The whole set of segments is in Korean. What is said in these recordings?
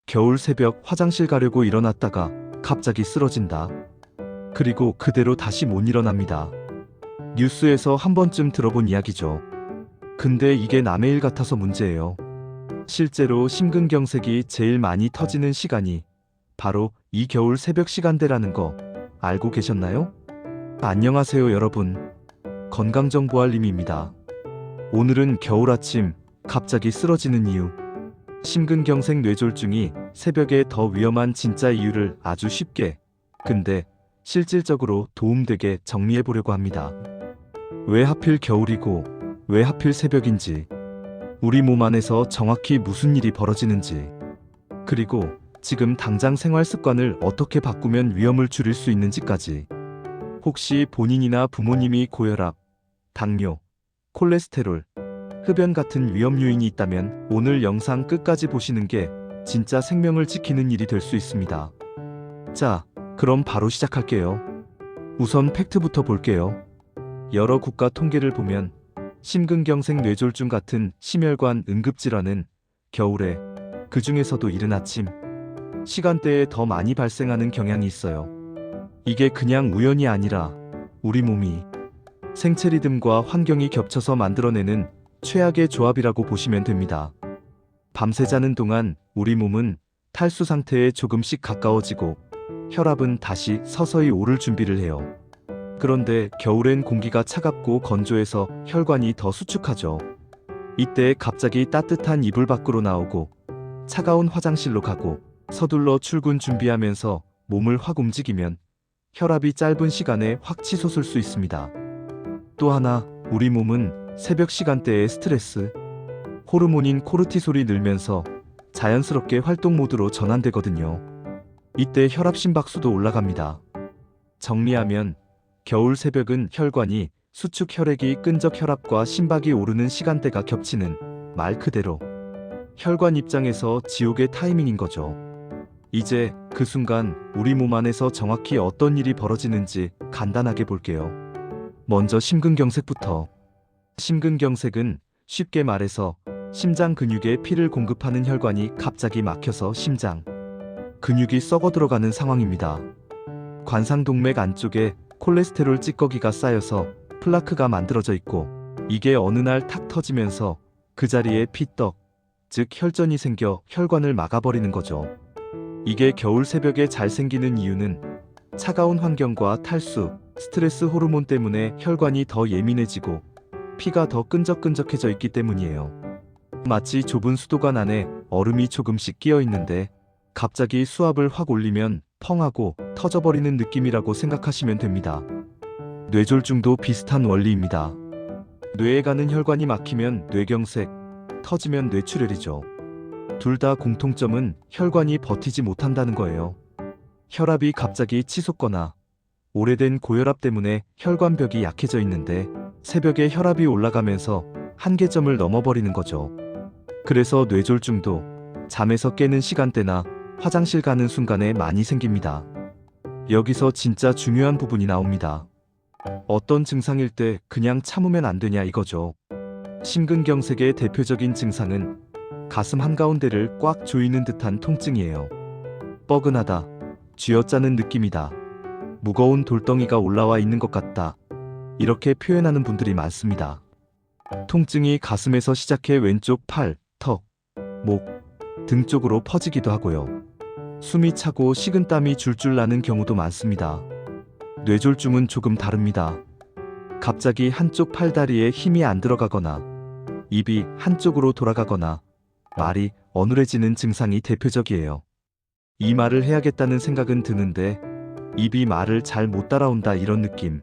겨울 새벽 화장실 가려고 일어났다가 갑자기 쓰러진다. 그리고 그대로 다시 못 일어납니다. 뉴스에서 한 번쯤 들어본 이야기죠. 근데 이게 남의 일 같아서 문제예요. 실제로 심근경색이 제일 많이 터지는 시간이 바로 이 겨울 새벽 시간대라는 거 알고 계셨나요? 안녕하세요 여러분. 건강정보알림입니다. 오늘은 겨울 아침 갑자기 쓰러지는 이유, 심근경색 뇌졸중이 새벽에 더 위험한 진짜 이유를 아주 쉽게, 근데 실질적으로 도움되게 정리해 보려고 합니다. 왜 하필 겨울이고 왜 하필 새벽인지, 우리 몸 안에서 정확히 무슨 일이 벌어지는지, 그리고 지금 당장 생활 습관을 어떻게 바꾸면 위험을 줄일 수 있는지까지. 혹시 본인이나 부모님이 고혈압, 당뇨, 콜레스테롤, 흡연 같은 위험 요인이 있다면 오늘 영상 끝까지 보시는 게 진짜 생명을 지키는 일이 될 수 있습니다. 자, 그럼 바로 시작할게요. 우선 팩트부터 볼게요. 여러 국가 통계를 보면 심근경색 뇌졸중 같은 심혈관 응급질환은 겨울에, 그 중에서도 이른 아침 시간대에 더 많이 발생하는 경향이 있어요. 이게 그냥 우연이 아니라 우리 몸이 생체 리듬과 환경이 겹쳐서 만들어내는 최악의 조합이라고 보시면 됩니다. 밤새 자는 동안 우리 몸은 탈수 상태에 조금씩 가까워지고 혈압은 다시 서서히 오를 준비를 해요. 그런데 겨울엔 공기가 차갑고 건조해서 혈관이 더 수축하죠. 이때 갑자기 따뜻한 이불 밖으로 나오고 차가운 화장실로 가고 서둘러 출근 준비하면서 몸을 확 움직이면 혈압이 짧은 시간에 확 치솟을 수 있습니다. 또 하나, 우리 몸은 새벽 시간대에 스트레스, 호르몬인 코르티솔이 늘면서 자연스럽게 활동 모드로 전환되거든요. 이때 혈압 심박수도 올라갑니다. 정리하면 겨울 새벽은 혈관이 수축, 혈액이 끈적, 혈압과 심박이 오르는 시간대가 겹치는, 말 그대로 혈관 입장에서 지옥의 타이밍인 거죠. 이제 그 순간 우리 몸 안에서 정확히 어떤 일이 벌어지는지 간단하게 볼게요. 먼저 심근경색부터. 심근경색은 쉽게 말해서 심장 근육에 피를 공급하는 혈관이 갑자기 막혀서 심장 근육이 썩어 들어가는 상황입니다. 관상동맥 안쪽에 콜레스테롤 찌꺼기가 쌓여서 플라크가 만들어져 있고, 이게 어느 날 탁 터지면서 그 자리에 피떡, 즉 혈전이 생겨 혈관을 막아버리는 거죠. 이게 겨울 새벽에 잘 생기는 이유는 차가운 환경과 탈수, 스트레스 호르몬 때문에 혈관이 더 예민해지고 피가 더 끈적끈적해져 있기 때문이에요. 마치 좁은 수도관 안에 얼음이 조금씩 끼어 있는데 갑자기 수압을 확 올리면 펑 하고 터져버리는 느낌이라고 생각하시면 됩니다. 뇌졸중도 비슷한 원리입니다. 뇌에 가는 혈관이 막히면 뇌경색, 터지면 뇌출혈이죠. 둘 다 공통점은 혈관이 버티지 못한다는 거예요. 혈압이 갑자기 치솟거나 오래된 고혈압 때문에 혈관벽이 약해져 있는데 새벽에 혈압이 올라가면서 한계점을 넘어버리는 거죠. 그래서 뇌졸중도 잠에서 깨는 시간대나 화장실 가는 순간에 많이 생깁니다. 여기서 진짜 중요한 부분이 나옵니다. 어떤 증상일 때 그냥 참으면 안 되냐 이거죠. 심근경색의 대표적인 증상은 가슴 한가운데를 꽉 조이는 듯한 통증이에요. 뻐근하다, 쥐어짜는 느낌이다, 무거운 돌덩이가 올라와 있는 것 같다, 이렇게 표현하는 분들이 많습니다. 통증이 가슴에서 시작해 왼쪽 팔, 턱, 목, 등 쪽으로 퍼지기도 하고요. 숨이 차고 식은땀이 줄줄 나는 경우도 많습니다. 뇌졸중은 조금 다릅니다. 갑자기 한쪽 팔다리에 힘이 안 들어가거나 입이 한쪽으로 돌아가거나 말이 어눌해지는 증상이 대표적이에요. 이 말을 해야겠다는 생각은 드는데 입이 말을 잘 못 따라온다, 이런 느낌.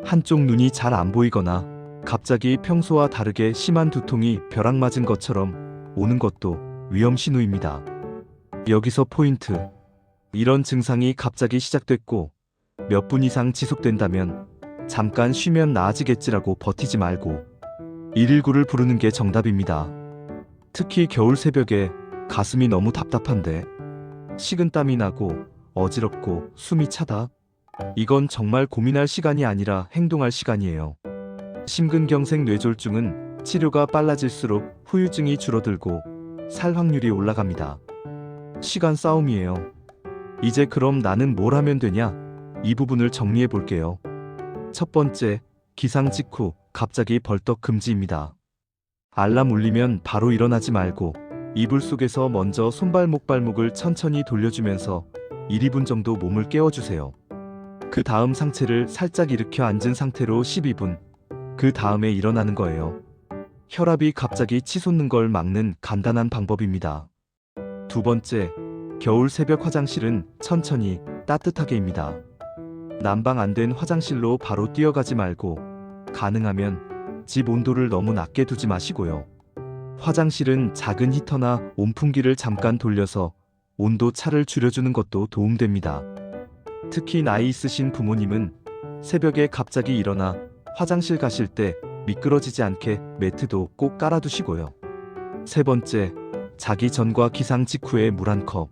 한쪽 눈이 잘 안 보이거나 갑자기 평소와 다르게 심한 두통이 벼락 맞은 것처럼 오는 것도 위험 신호입니다. 여기서 포인트. 이런 증상이 갑자기 시작됐고 몇 분 이상 지속된다면 잠깐 쉬면 나아지겠지라고 버티지 말고 119를 부르는 게 정답입니다. 특히 겨울 새벽에 가슴이 너무 답답한데, 식은땀이 나고 어지럽고 숨이 차다. 이건 정말 고민할 시간이 아니라 행동할 시간이에요. 심근경색 뇌졸중은 치료가 빨라질수록 후유증이 줄어들고 살 확률이 올라갑니다. 시간 싸움이에요. 이제 그럼 나는 뭘 하면 되냐? 이 부분을 정리해 볼게요. 첫 번째, 기상 직후 갑자기 벌떡 금지입니다. 알람 울리면 바로 일어나지 말고 이불 속에서 먼저 손발목 발목을 천천히 돌려주면서 1, 2분 정도 몸을 깨워주세요. 그 다음 상체를 살짝 일으켜 앉은 상태로 12분, 그 다음에 일어나는 거예요. 혈압이 갑자기 치솟는 걸 막는 간단한 방법입니다. 두 번째, 겨울 새벽 화장실은 천천히 따뜻하게입니다. 난방 안 된 화장실로 바로 뛰어가지 말고 가능하면 집 온도를 너무 낮게 두지 마시고요. 화장실은 작은 히터나 온풍기를 잠깐 돌려서 온도 차를 줄여주는 것도 도움됩니다. 특히 나이 있으신 부모님은 새벽에 갑자기 일어나 화장실 가실 때 미끄러지지 않게 매트도 꼭 깔아두시고요. 세 번째, 자기 전과 기상 직후에 물 한 컵.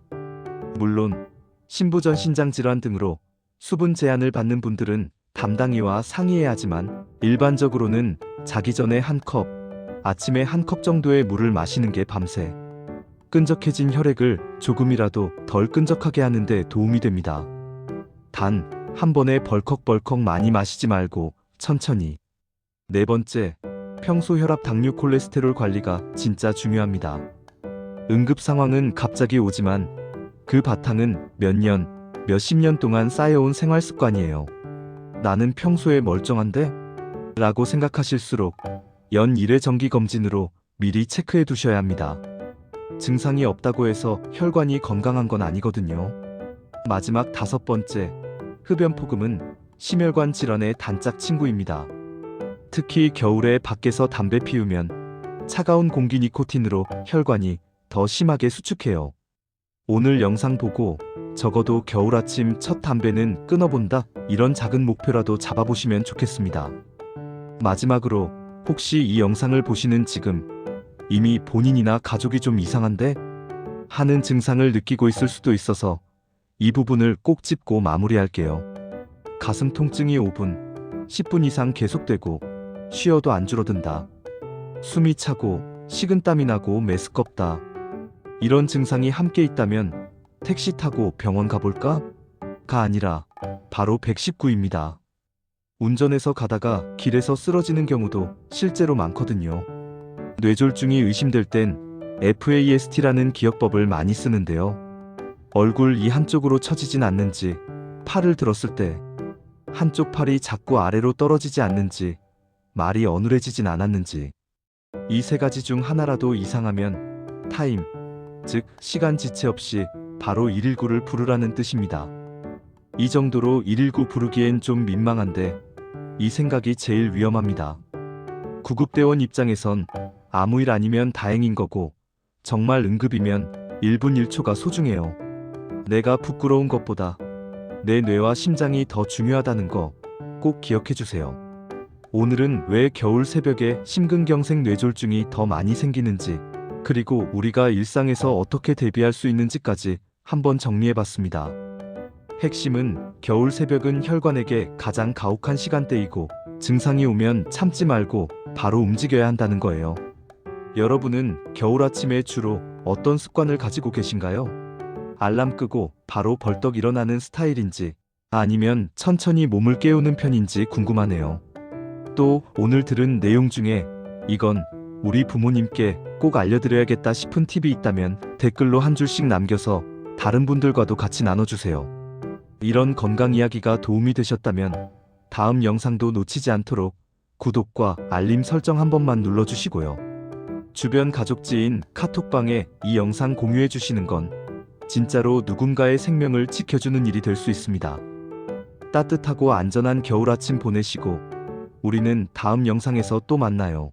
물론 신부전 신장질환 등으로 수분 제한을 받는 분들은 담당의와 상의해야 하지만 일반적으로는 자기 전에 한 컵, 아침에 한 컵 정도의 물을 마시는 게 밤새 끈적해진 혈액을 조금이라도 덜 끈적하게 하는 데 도움이 됩니다. 단, 한 번에 벌컥벌컥 많이 마시지 말고 천천히. 네 번째, 평소 혈압, 당뇨, 콜레스테롤 관리가 진짜 중요합니다. 응급 상황은 갑자기 오지만 그 바탕은 몇 년, 몇십 년 동안 쌓여온 생활 습관이에요. 나는 평소에 멀쩡한데? 라고 생각하실수록 연 1회 정기검진으로 미리 체크해 두셔야 합니다. 증상이 없다고 해서 혈관이 건강한 건 아니거든요. 마지막 다섯 번째, 흡연포금은 심혈관 질환의 단짝 친구입니다. 특히 겨울에 밖에서 담배 피우면 차가운 공기 니코틴으로 혈관이 더 심하게 수축해요. 오늘 영상 보고 적어도 겨울 아침 첫 담배는 끊어본다, 이런 작은 목표라도 잡아보시면 좋겠습니다. 마지막으로 혹시 이 영상을 보시는 지금 이미 본인이나 가족이 좀 이상한데? 하는 증상을 느끼고 있을 수도 있어서 이 부분을 꼭 짚고 마무리할게요. 가슴 통증이 5분, 10분 이상 계속되고 쉬어도 안 줄어든다. 숨이 차고 식은땀이 나고 메스껍다. 이런 증상이 함께 있다면 택시 타고 병원 가볼까? 가 아니라 바로 119입니다. 운전해서 가다가 길에서 쓰러지는 경우도 실제로 많거든요. 뇌졸중이 의심될 땐 FAST라는 기억법을 많이 쓰는데요. 얼굴 이 한쪽으로 처지진 않는지, 팔을 들었을 때 한쪽 팔이 자꾸 아래로 떨어지지 않는지, 말이 어눌해지진 않았는지, 이 세 가지 중 하나라도 이상하면 타임, 즉 시간 지체 없이 바로 119를 부르라는 뜻입니다. 이 정도로 119 부르기엔 좀 민망한데 이 생각이 제일 위험합니다. 구급대원 입장에선 아무 일 아니면 다행인 거고 정말 응급이면 1분 1초가 소중해요. 내가 부끄러운 것보다 내 뇌와 심장이 더 중요하다는 거 꼭 기억해 주세요. 오늘은 왜 겨울 새벽에 심근경색 뇌졸중이 더 많이 생기는지, 그리고 우리가 일상에서 어떻게 대비할 수 있는지까지 한번 정리해봤습니다. 핵심은 겨울 새벽은 혈관에게 가장 가혹한 시간대이고 증상이 오면 참지 말고 바로 움직여야 한다는 거예요. 여러분은 겨울 아침에 주로 어떤 습관을 가지고 계신가요? 알람 끄고 바로 벌떡 일어나는 스타일인지 아니면 천천히 몸을 깨우는 편인지 궁금하네요. 또 오늘 들은 내용 중에 이건 우리 부모님께 꼭 알려드려야겠다 싶은 팁이 있다면 댓글로 한 줄씩 남겨서 다른 분들과도 같이 나눠주세요. 이런 건강 이야기가 도움이 되셨다면 다음 영상도 놓치지 않도록 구독과 알림 설정 한 번만 눌러주시고요. 주변 가족, 지인, 카톡방에 이 영상 공유해 주시는 건 진짜로 누군가의 생명을 지켜주는 일이 될 수 있습니다. 따뜻하고 안전한 겨울 아침 보내시고 우리는 다음 영상에서 또 만나요.